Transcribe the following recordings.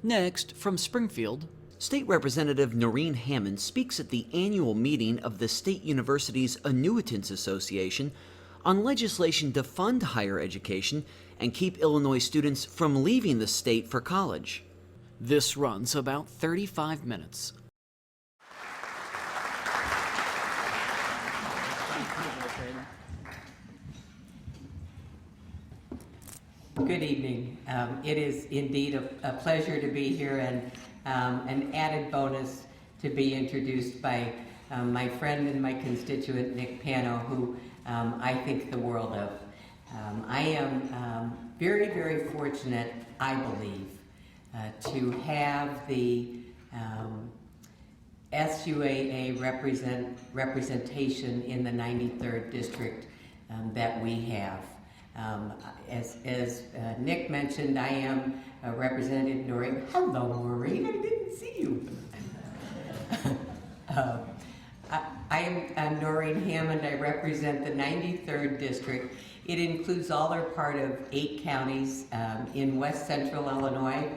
Next, from Springfield, State Representative Norine Hammond speaks at the annual meeting of the State University's Annuitants Association on legislation to fund higher education and keep Illinois students from leaving the state for college. This runs about 35 minutes. Good evening. It is indeed a pleasure to be here, and an added bonus to be introduced by my friend and my constituent, Nick Pano, who I think the world of. I am very, very fortunate, I believe, to have the SUAA representation in the 93rd District that we have. As Nick mentioned, I am Representative Norine. Hello, Norine. I didn't see you. I am Norine Hammond. I represent the 93rd District. It includes all or part of 8 counties in west central Illinois.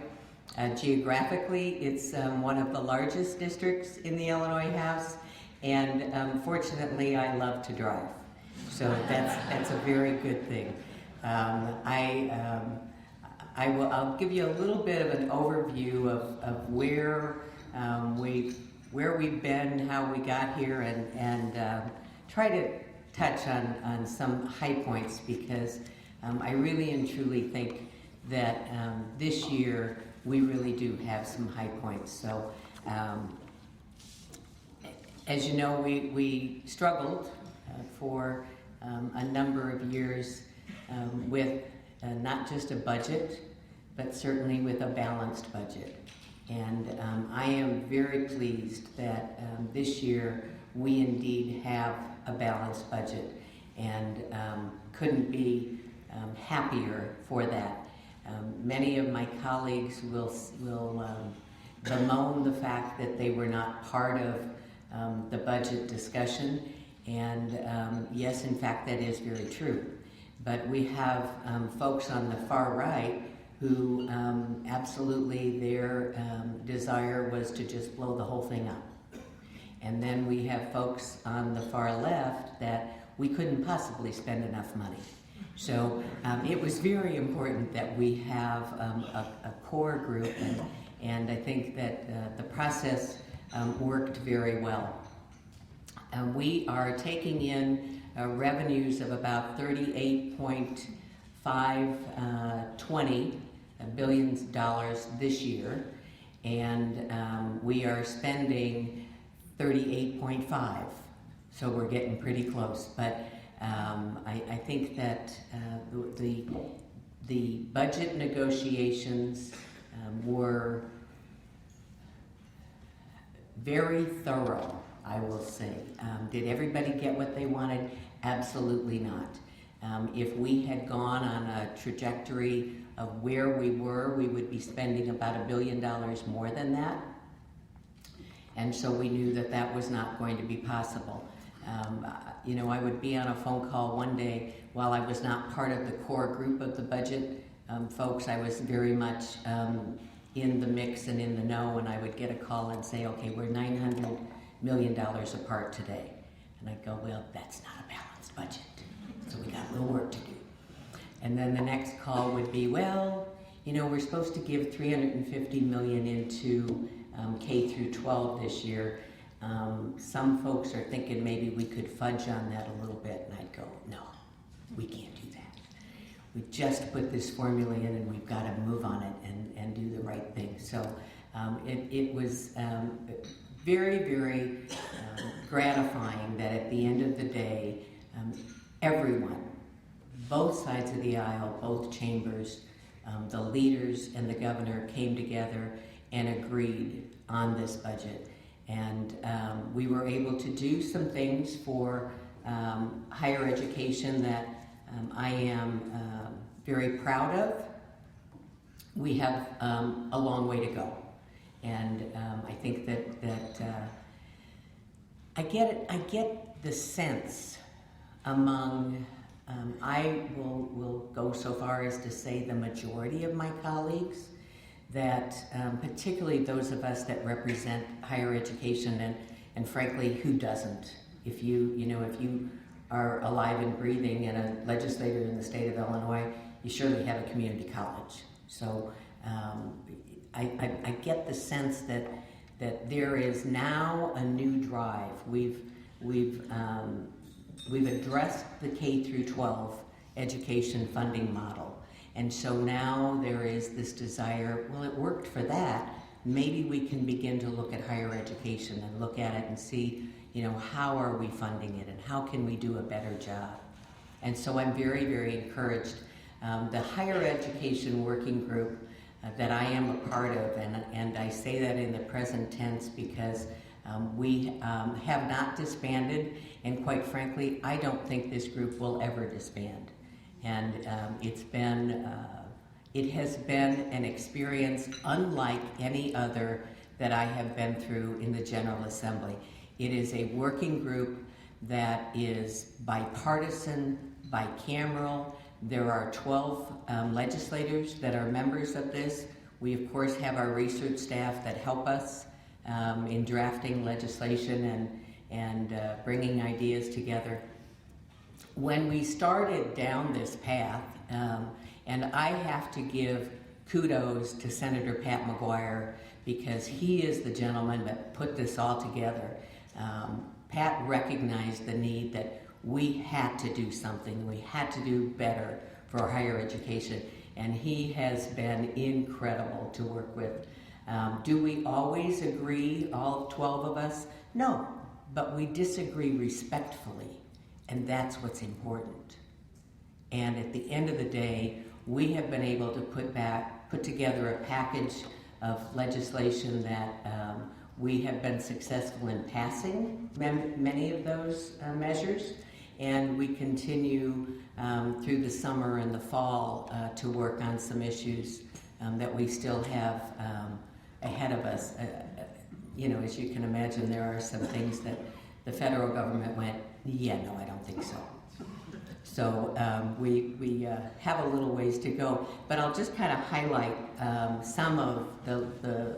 Geographically, it's one of the largest districts in the Illinois House, and fortunately, I love to drive. So that's a very good thing. I'll give you a little bit of an overview of where we've been, how we got here, and try to touch on some high points, because I really and truly think that this year we really do have some high points. So as you know, we struggled for a number of years with not just a budget, but certainly with a balanced budget. And I am very pleased that this year we indeed have a balanced budget, and couldn't be happier for that. Many of my colleagues will bemoan the fact that they were not part of the budget discussion, and yes, in fact, that is very true. But we have folks on the far right who absolutely their desire was to just blow the whole thing up. And then we have folks on the far left that we couldn't possibly spend enough money. So it was very important that we have a core group, and I think that the process worked very well. We are taking in revenues of about $38.520 billion this year, and we are spending 38.5, so we're getting pretty close. But I think that the budget negotiations were very thorough, I will say. Did everybody get what they wanted? Absolutely not. If we had gone on a trajectory of where we were, we would be spending about $1 billion more than that. And so we knew that that was not going to be possible. You know, I would be on a phone call one day while I was not part of the core group of the budget folks. I was very much in the mix and in the know, and I would get a call and say, okay, we're $900 million apart today. And I'd go, well, that's not a balanced budget, so we got a little work to do. And then the next call would be, well, you know, we're supposed to give $350 million into K through 12 this year. Some folks are thinking maybe we could fudge on that a little bit, and I'd go, no, we can't do that. We just put this formula in, and we've got to move on it and do the right thing. So it was very, very gratifying that at the end of the day, everyone, both sides of the aisle, both chambers, the leaders and the governor came together and agreed on this budget. And we were able to do some things for higher education that I am very proud of. We have a long way to go. And I think that I get the sense among, I will go so far as to say the majority of my colleagues, that particularly those of us that represent higher education, and frankly, who doesn't? If you are alive and breathing and a legislator in the state of Illinois, you surely have a community college. So I get the sense that there is now a new drive. We've addressed the K through 12 education funding model. And so now there is this desire, well, it worked for that. Maybe we can begin to look at higher education and look at it and see, how are we funding it and how can we do a better job? And so I'm very, very encouraged. The higher education working group that I am a part of, and I say that in the present tense because we have not disbanded, and quite frankly, I don't think this group will ever disband. And it has been an experience unlike any other that I have been through in the General Assembly. It is a working group that is bipartisan, bicameral. There are 12 legislators that are members of this. We, of course, have our research staff that help us in drafting legislation and bringing ideas together. When we started down this path, and I have to give kudos to Senator Pat McGuire because he is the gentleman that put this all together. Pat recognized the need that we had to do something, we had to do better for higher education, and he has been incredible to work with. Do we always agree, all 12 of us? No, but we disagree respectfully, and that's what's important. And at the end of the day, we have been able to put together a package of legislation that we have been successful in passing many of those measures, and we continue through the summer and the fall to work on some issues that we still have ahead of us. As you can imagine, there are some things that the federal government went, yeah, no, I don't think so. So we have a little ways to go, but I'll just kind of highlight some of the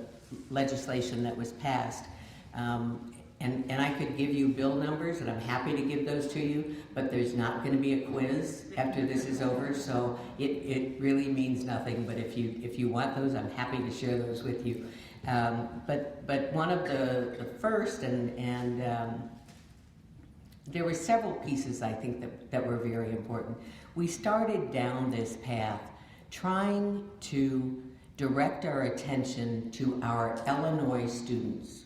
legislation that was passed. And I could give you bill numbers, and I'm happy to give those to you, but there's not going to be a quiz after this is over, so it really means nothing. But if you want those, I'm happy to share those with you. But one of the first, and there were several pieces I think that were very important. We started down this path trying to direct our attention to our Illinois students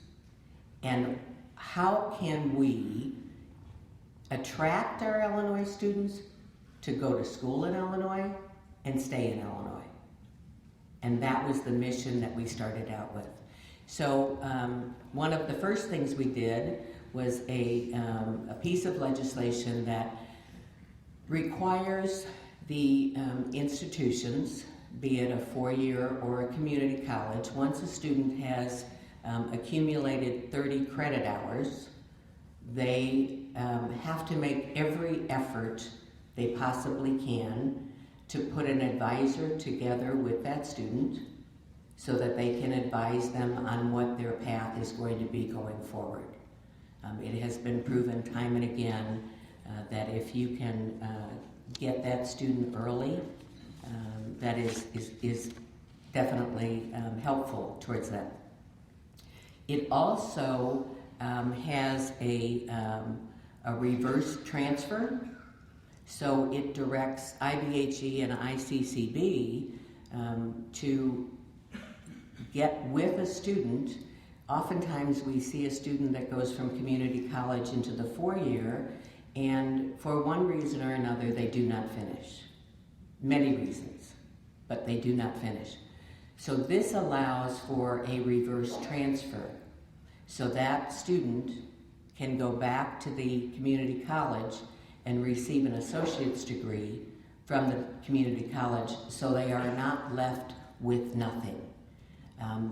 and how can we attract our Illinois students to go to school in Illinois and stay in Illinois. And that was the mission that we started out with. So one of the first things we did was a piece of legislation that requires the institutions, be it a four-year or a community college, once a student has accumulated 30 credit hours, they have to make every effort they possibly can to put an advisor together with that student so that they can advise them on what their path is going to be going forward. It has been proven time and again that if you can get that student early, that is definitely helpful towards that. It also has a reverse transfer, so it directs IBHE and ICCB to get with a student. Oftentimes we see a student that goes from community college into the four-year, and for one reason or another they do not finish. Many reasons, but they do not finish. So this allows for a reverse transfer. So that student can go back to the community college and receive an associate's degree from the community college, so they are not left with nothing.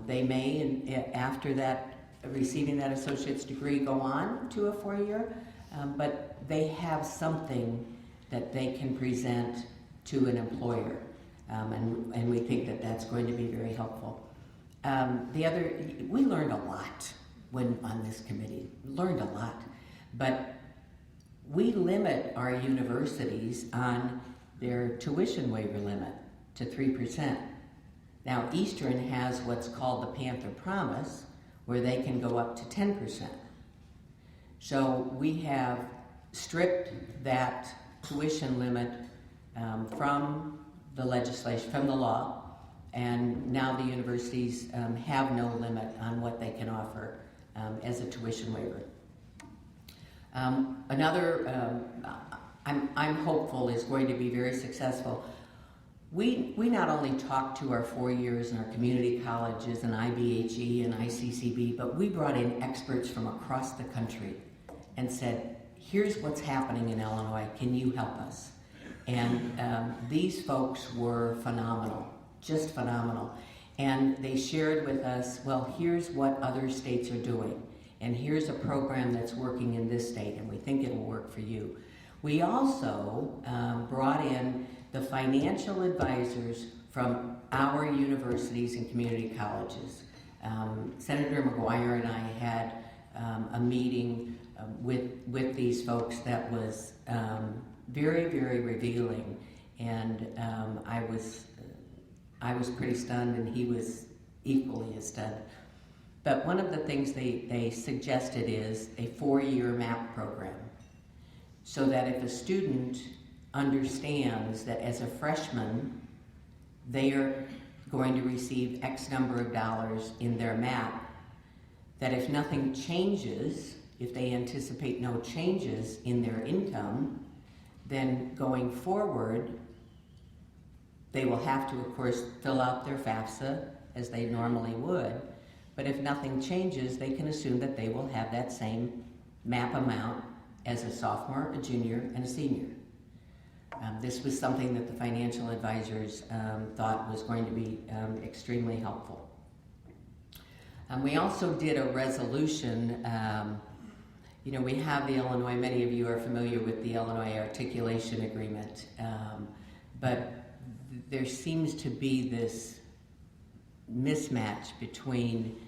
They may, after that, receiving that associate's degree, go on to a four-year, but they have something that they can present to an employer. and we think that that's going to be very helpful. We learned a lot when on this committee, learned a lot, but we limit our universities on their tuition waiver limit to 3%. Now, Eastern has what's called the Panther Promise, where they can go up to 10%. So we have stripped that tuition limit from the legislation, from the law, and now the universities have no limit on what they can offer as a tuition waiver. I'm hopeful is going to be very successful. We not only talked to our 4 years and our community colleges and IBHE and ICCB, but we brought in experts from across the country and said, here's what's happening in Illinois, can you help us? And these folks were phenomenal, just phenomenal. And they shared with us, well, here's what other states are doing, and here's a program that's working in this state, and we think it'll work for you. We also brought in the financial advisors from our universities and community colleges. Senator McGuire and I had a meeting with these folks that was very, very revealing, and I was pretty stunned, and he was equally as stunned. But one of the things they suggested is a 4-year MAP program, so that if a student understands that as a freshman they are going to receive X number of dollars in their MAP, that if nothing changes, if they anticipate no changes in their income, then going forward they will have to, of course, fill out their FAFSA as they normally would, but if nothing changes, they can assume that they will have that same MAP amount as a sophomore, a junior, and a senior. This was something that the financial advisors thought was going to be extremely helpful. We also did a resolution. We have the Illinois, many of you are familiar with the Illinois Articulation Agreement, but there seems to be this mismatch between,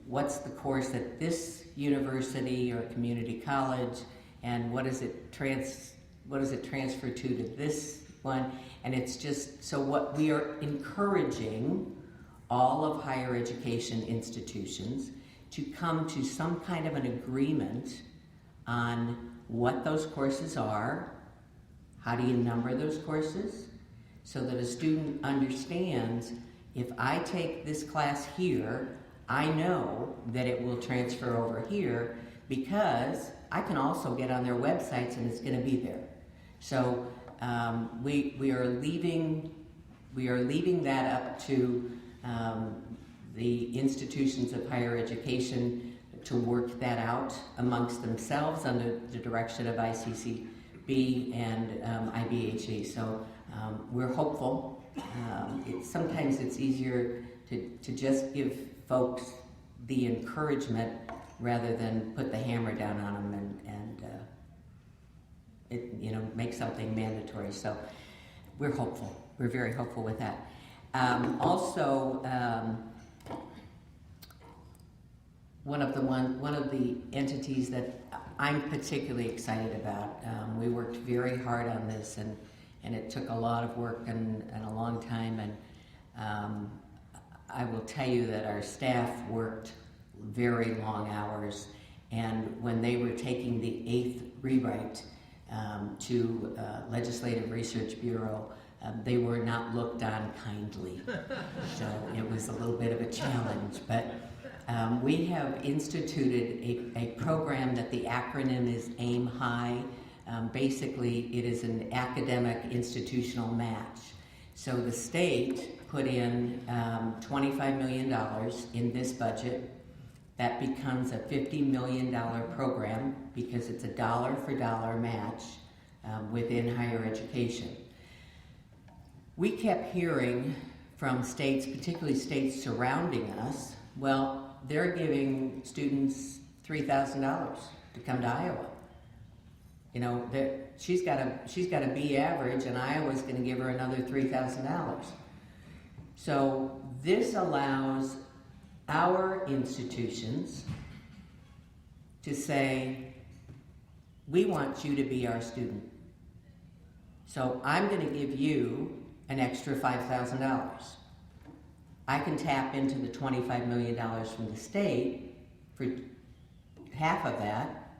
what's the course at this university or community college, and what does it transfer to this one? And it's just, so what we are encouraging all of higher education institutions to come to some kind of an agreement on what those courses are, how do you number those courses, so that a student understands, if I take this class here, I know that it will transfer over here, because I can also get on their websites and it's going to be there. So we are leaving that up to the institutions of higher education to work that out amongst themselves under the direction of ICCB and IBHE. So we're hopeful. Sometimes it's easier to just give folks the encouragement rather than put the hammer down on them and make something mandatory. So we're hopeful. We're very hopeful with that. One of the entities that I'm particularly excited about, we worked very hard on this, and it took a lot of work and a long time, and I will tell you that our staff worked very long hours, and when they were taking the 8th rewrite to Legislative Research Bureau, they were not looked on kindly. So it was a little bit of a challenge, but we have instituted a program that the acronym is AIM High. Basically, it is an academic institutional match. So the state put in $25 million in this budget. That becomes a $50 million program because it's a dollar for dollar match within higher education. We kept hearing from states, particularly states surrounding us, well, they're giving students $3,000 to come to Iowa. she's got a B average, and Iowa's going to give her another $3,000. So this allows our institutions to say, we want you to be our student. So I'm going to give you an extra $5,000. I can tap into the $25 million from the state for half of that,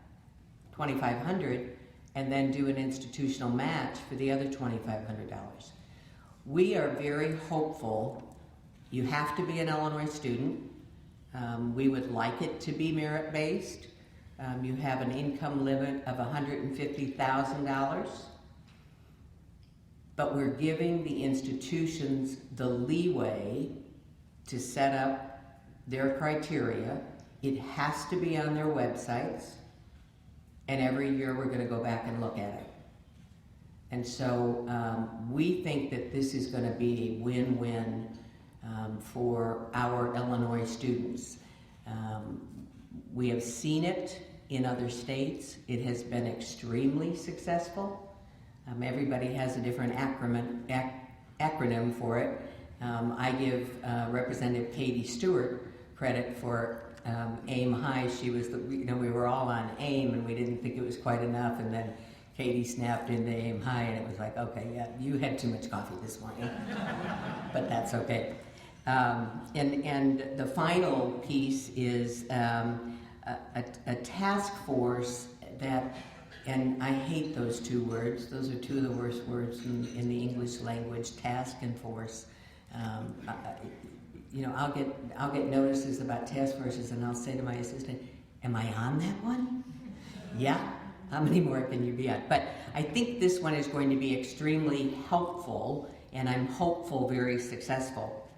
$2,500, and then do an institutional match for the other $2,500. We are very hopeful. You have to be an Illinois student. We would like it to be merit-based. You have an income limit of $150,000, but we're giving the institutions the leeway to set up their criteria. It has to be on their websites, and every year we're going to go back and look at it. And so we think that this is going to be a win-win for our Illinois students. We have seen it in other states. It has been extremely successful. Everybody has a different acronym for it. I give Representative Katie Stewart credit for AIM High. She was we were all on AIM, and we didn't think it was quite enough, and then Katie snapped into AIM High, and it was like, okay, yeah, you had too much coffee this morning, but that's okay. And the final piece is a task force that, and I hate those two words. Those are two of the worst words in the English language, task and force. I'll get notices about task forces, and I'll say to my assistant, am I on that one? Yeah. How many more can you be on? But I think this one is going to be extremely helpful, and I'm hopeful very successful,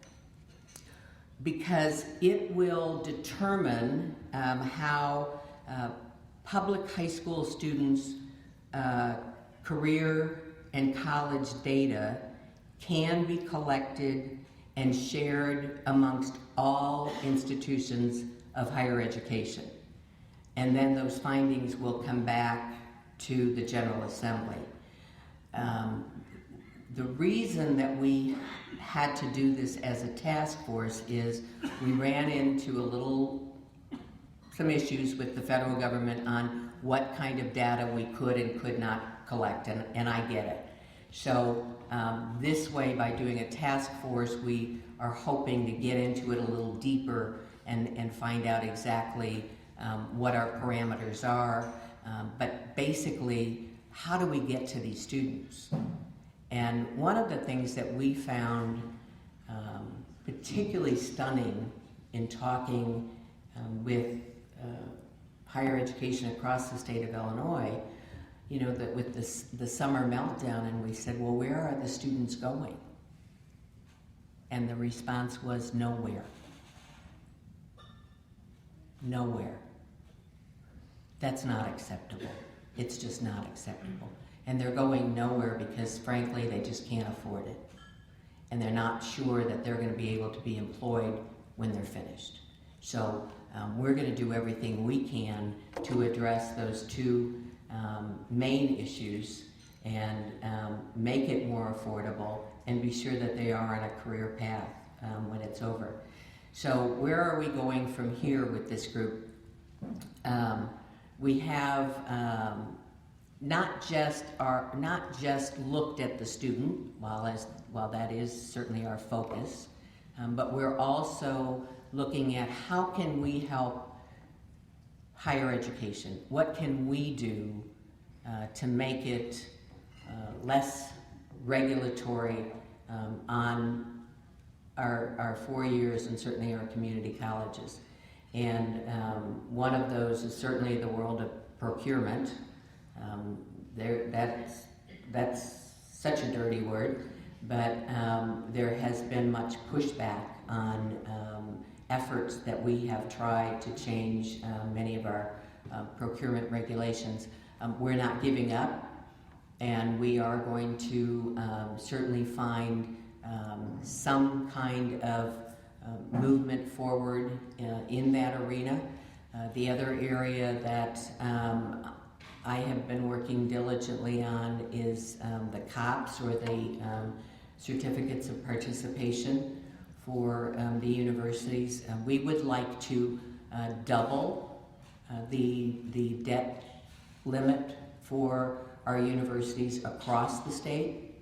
because it will determine how public high school students' career and college data can be collected and shared amongst all institutions of higher education. And then those findings will come back to the General Assembly. The reason that we had to do this as a task force is we ran into some issues with the federal government on what kind of data we could and could not collect, and I get it. So this way, by doing a task force, we are hoping to get into it a little deeper and find out exactly what our parameters are, but basically, how do we get to these students? And one of the things that we found particularly stunning in talking with higher education across the state of Illinois, that with the summer meltdown, and we said, well, where are the students going? And the response was nowhere. Nowhere. That's not acceptable. It's just not acceptable. And they're going nowhere because, frankly, they just can't afford it. And they're not sure that they're going to be able to be employed when they're finished. So we're going to do everything we can to address those two main issues and make it more affordable and be sure that they are on a career path when it's over. So where are we going from here with this group? We have not just looked at the student, while that is certainly our focus, but we're also looking at how can we help higher education? What can we do to make it less regulatory on our 4 years and certainly our community colleges? And one of those is certainly the world of procurement. That's such a dirty word, but there has been much pushback on efforts that we have tried to change many of our procurement regulations. We're not giving up, and we are going to certainly find some kind of movement forward in that arena. The other area that I have been working diligently on is the COPS, or the certificates of participation for the universities. We would like to double the debt limit for our universities across the state,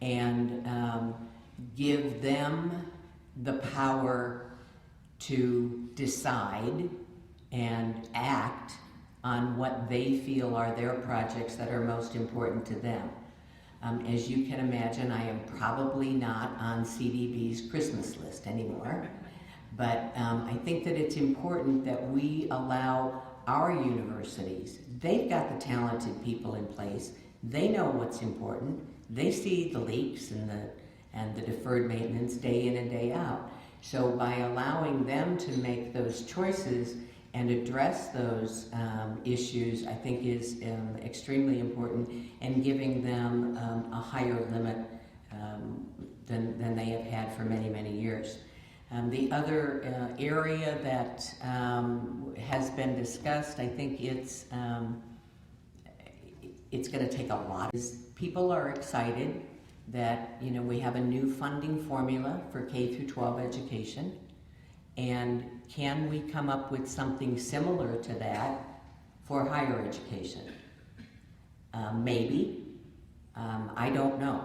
and give them the power to decide and act on what they feel are their projects that are most important to them. As you can imagine, I am probably not on CDB's Christmas list anymore, but I think that it's important that we allow our universities, they've got the talented people in place, they know what's important, they see the leaks and the deferred maintenance day in and day out. So by allowing them to make those choices and address those issues, I think is extremely important, and giving them a higher limit than they have had for many, many years. The other area that has been discussed, I think it's going to take a lot. People are excited that we have a new funding formula for K through 12 education, and can we come up with something similar to that for higher education? Maybe. I don't know,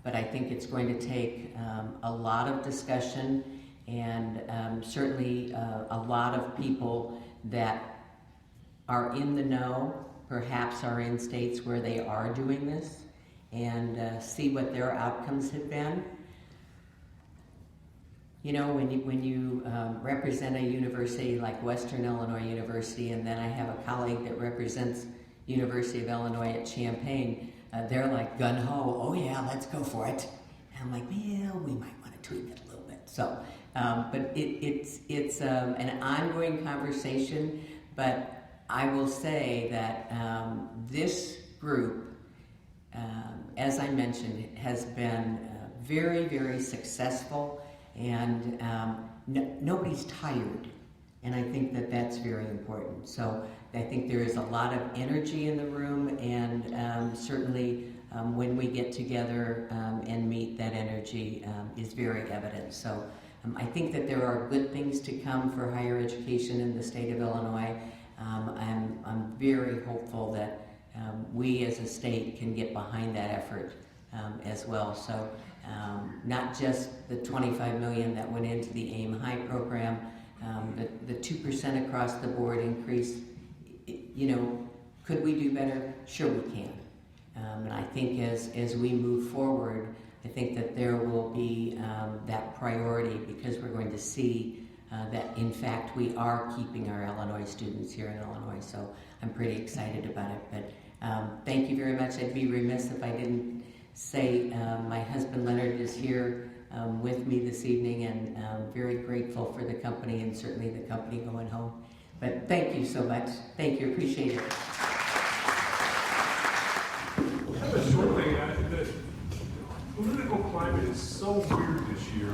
but I think it's going to take a lot of discussion, and certainly a lot of people that are in the know, perhaps are in states where they are doing this, and see what their outcomes have been. When you represent a university like Western Illinois University, and then I have a colleague that represents University of Illinois at Champaign, they're like gun-ho, oh yeah, let's go for it. And I'm like, well, we might want to tweak it a little bit. So, but it's an ongoing conversation, but I will say that this group, as I mentioned, has been very, very successful, and nobody's tired, and I think that that's very important. So I think there is a lot of energy in the room, and certainly when we get together and meet, that energy is very evident. So I think that there are good things to come for higher education in the state of Illinois. I'm very hopeful that we as a state can get behind that effort as well. So not just the $25 million that went into the AIM High program, the 2% across the board increase, could we do better? Sure we can. And I think as we move forward, I think that there will be that priority, because we're going to see that in fact we are keeping our Illinois students here in Illinois. So I'm pretty excited about it. But thank you very much. I'd be remiss if I didn't say my husband Leonard is here with me this evening, and very grateful for the company, and certainly the company going home. But thank you so much. Thank you. Appreciate it. I have a short thing. The political climate is so weird this year.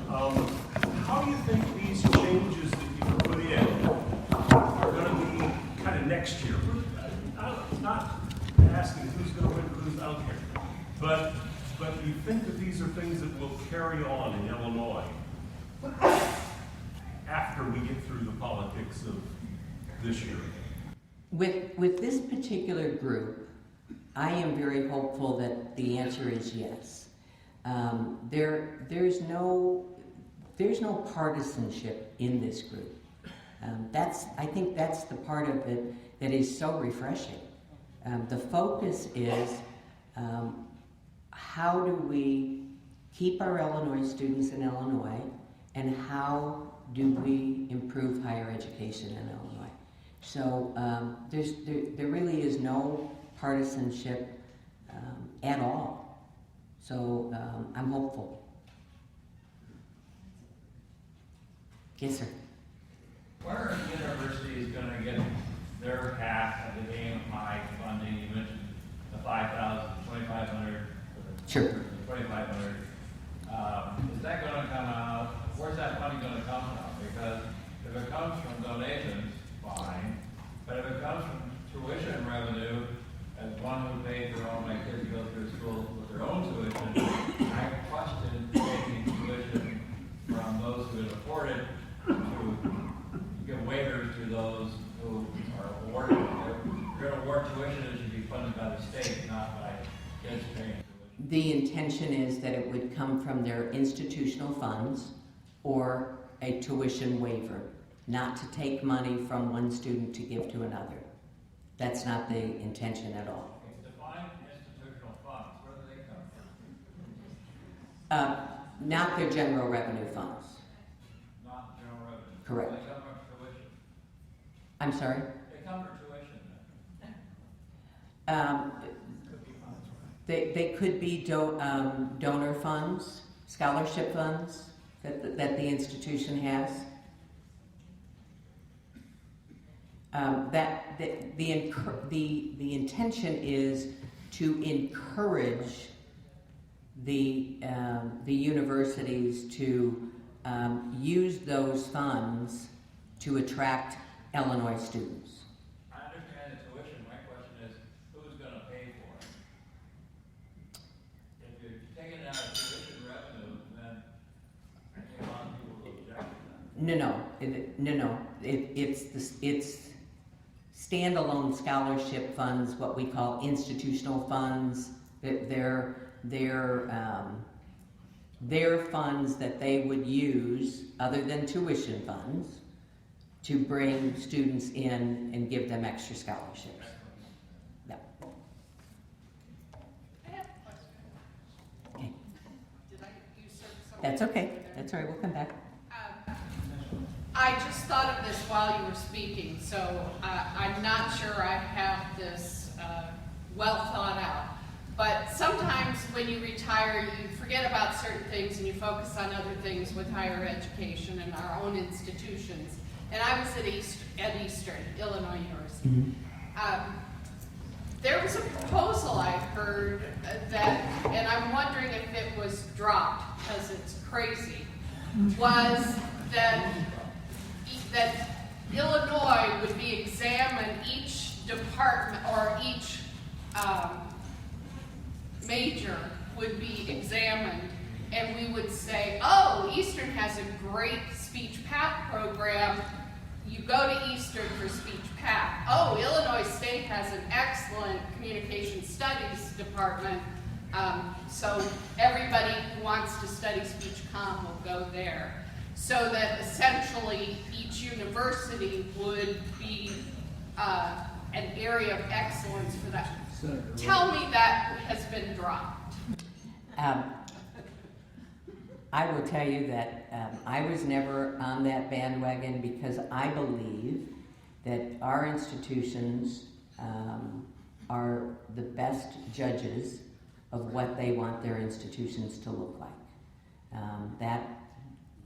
How do you think these changes that you put in are going to be kind of next year? I'm not asking who's going to win, who's out here, but do you think that these are things that will carry on in Illinois after we get through the politics of this year? With this particular group, I am very hopeful that the answer is yes. There's no partisanship in this group. I think that's the part of it that is so refreshing. The focus is how do we keep our Illinois students in Illinois, and how do we improve higher education in Illinois? So there really is no partisanship at all. So I'm hopeful. Yes, sir. Where are universities going to get their half of the AIM High funding? You mentioned the 5,000, 2,500. Sure. 2,500. Is that going to come out? Where's that money going to come from? Because if it comes from donations, fine. But if it comes from tuition revenue, those who can afford it to give waivers to those who are awarded. If you're going to award tuition, it should be funded by the state, not by kids paying tuition. The intention is that it would come from their institutional funds or a tuition waiver, not to take money from one student to give to another. That's not the intention at all. Define institutional funds. Where do they come from? Not their general revenue funds. Not general revenue. Correct. They come from tuition. I'm sorry? They come from tuition then. They could be donor funds, scholarship funds that the institution has. The intention is to encourage the universities to use those funds to attract Illinois students. I understand the tuition. My question is, who's going to pay for it? If you're taking it out of tuition revenue, then I think a lot of people will object to that. It's standalone scholarship funds, what we call institutional funds. They're funds that they would use, other than tuition funds, to bring students in and give them extra scholarships. Yeah. I have a question. Okay. Did I usurp something? That's okay. That's all right. We'll come back. I just thought of this while you were speaking, so I'm not sure I have this well thought out. But sometimes when you retire, you forget about certain things and you focus on other things with higher education and our own institutions. And I was at Eastern, Illinois University. Mm-hmm. There was a proposal I heard that, and I'm wondering if it was dropped because it's crazy, was that Illinois would be examined, each department or each major would be examined, and we would say, oh, Eastern has a great speech path program. You go to Eastern for speech path. Oh, Illinois State has an excellent communication studies department. So everybody who wants to study speech comm will go there. So that essentially each university would be an area of excellence for that. Tell me that has been dropped. I will tell you that I was never on that bandwagon because I believe that our institutions are the best judges of what they want their institutions to look like.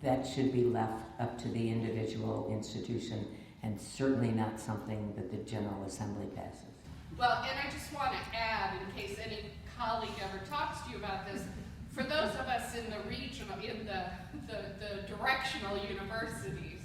That should be left up to the individual institution and certainly not something that the General Assembly passes. Well, and I just want to add, in case any colleague ever talks to you about this, for those of us in the regional, in the directional universities,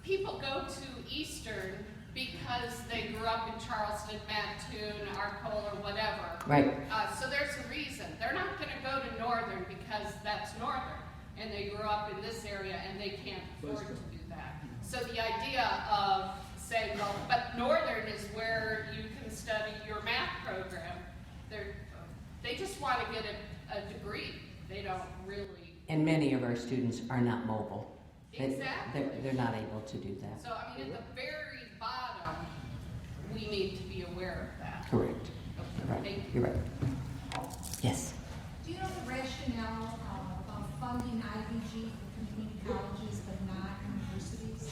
people go to Eastern because they grew up in Charleston, Mattoon, Arcola, or whatever. Right. So there's a reason. They're not going to go to Northern because that's Northern, and they grew up in this area and they can't afford to do that. So the idea of saying, well, but Northern is where you can study your math program, they just want to get a degree. They don't really. And many of our students are not mobile. Exactly. They're not able to do that. So, I mean, at the very bottom, we need to be aware of that. Correct. Okay, Right. thank you. You're right. Yes. Do you know the rationale of funding IVG for community colleges but not universities?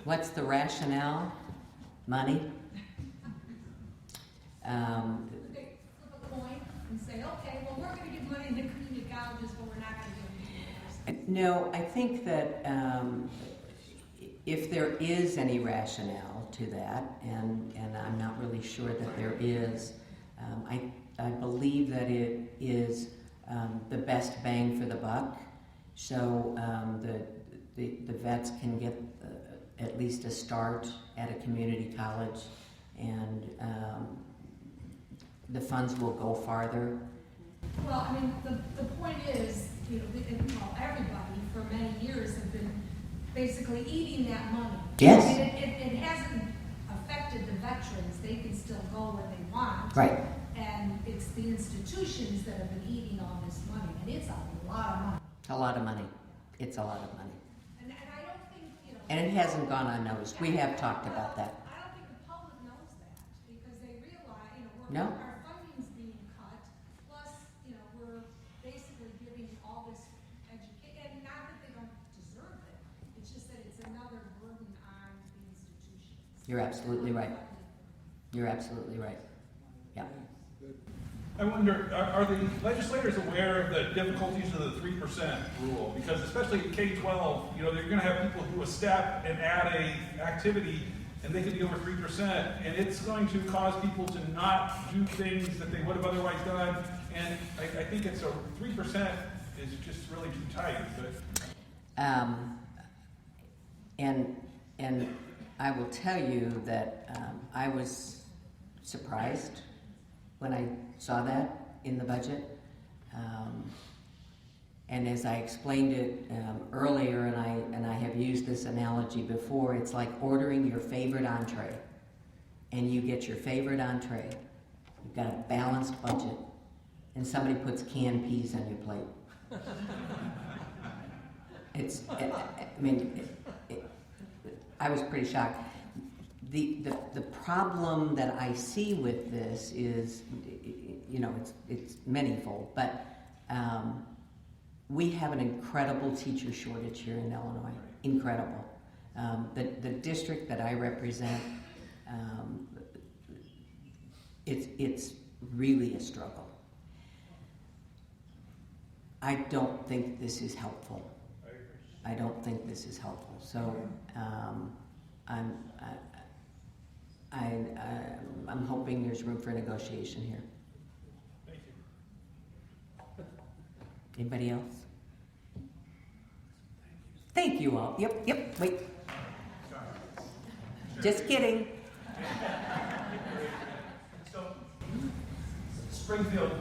What's the rationale? Money? They flip a coin and say, okay, well, we're going to give money to community colleges, but we're not going to give it to universities. No, I think that if there is any rationale to that, and I'm not really sure that there is, I believe that it is the best bang for the buck. So the vets can get at least a start at a community college, and the funds will go farther. Well, I mean, the point is, years have been basically eating that money. Yes. I mean, it hasn't affected the veterans, they can still go where they want. Right. And it's the institutions that have been eating all this money, and it's a lot of money. A lot of money. It's a lot of money. And I don't think, you know. And it hasn't gone unnoticed. We have talked about that. I don't think the public knows that, because they realize, you know, No. our funding's being cut, plus, you know, we're basically giving all this education, and not that they don't deserve it, it's just that it's another burden on the institutions. You're absolutely right. You're absolutely right. Yeah. I wonder, are the legislators aware of the difficulties of the 3% rule? Because especially in K-12, you know, they're gonna have people do a step and add a activity, and they could be over 3%, and it's going to cause people to not do things that they would have otherwise done. And I think it's 3% is just really too tight, but. And I will tell you that I was surprised when I saw that in the budget. And as I explained it earlier, and I have used this analogy before, it's like ordering your favorite entree. And you get your favorite entree. You've got a balanced budget. And somebody puts canned peas on your plate. I was pretty shocked. The problem that I see with this is, you know, it's manyfold, but we have an incredible teacher shortage here in Illinois. Incredible. The district that I represent, it's really a struggle. I don't think this is helpful. I don't think this is helpful. So I'm hoping there's room for negotiation here. Thank you. Anybody else? Thank you all. Yep, wait. Just kidding. So, Springfield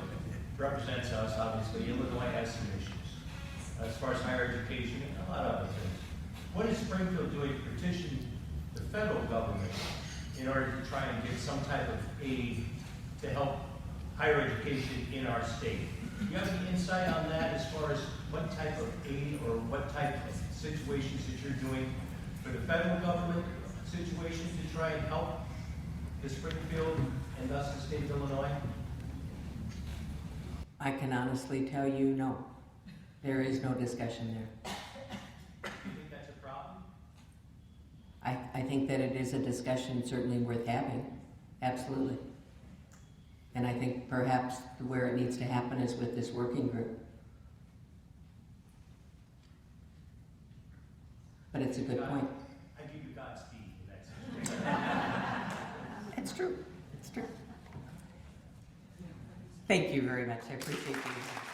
represents us, obviously. Illinois has some issues as far as higher education and a lot of other things. What is Springfield doing to petition the federal government in order to try and get some type of aid to help higher education in our state? Do you have any insight on that as far as what type of aid or what type of situations that you're doing for the federal government situation to try and help the Springfield and thus the state of Illinois? I can honestly tell you no. There is no discussion there. Do you think that's a problem? I think that it is a discussion certainly worth having. Absolutely. And I think perhaps where it needs to happen is with this working group. But it's a good point. I give you Godspeed in that situation. It's true. It's true. Thank you very much. I appreciate you.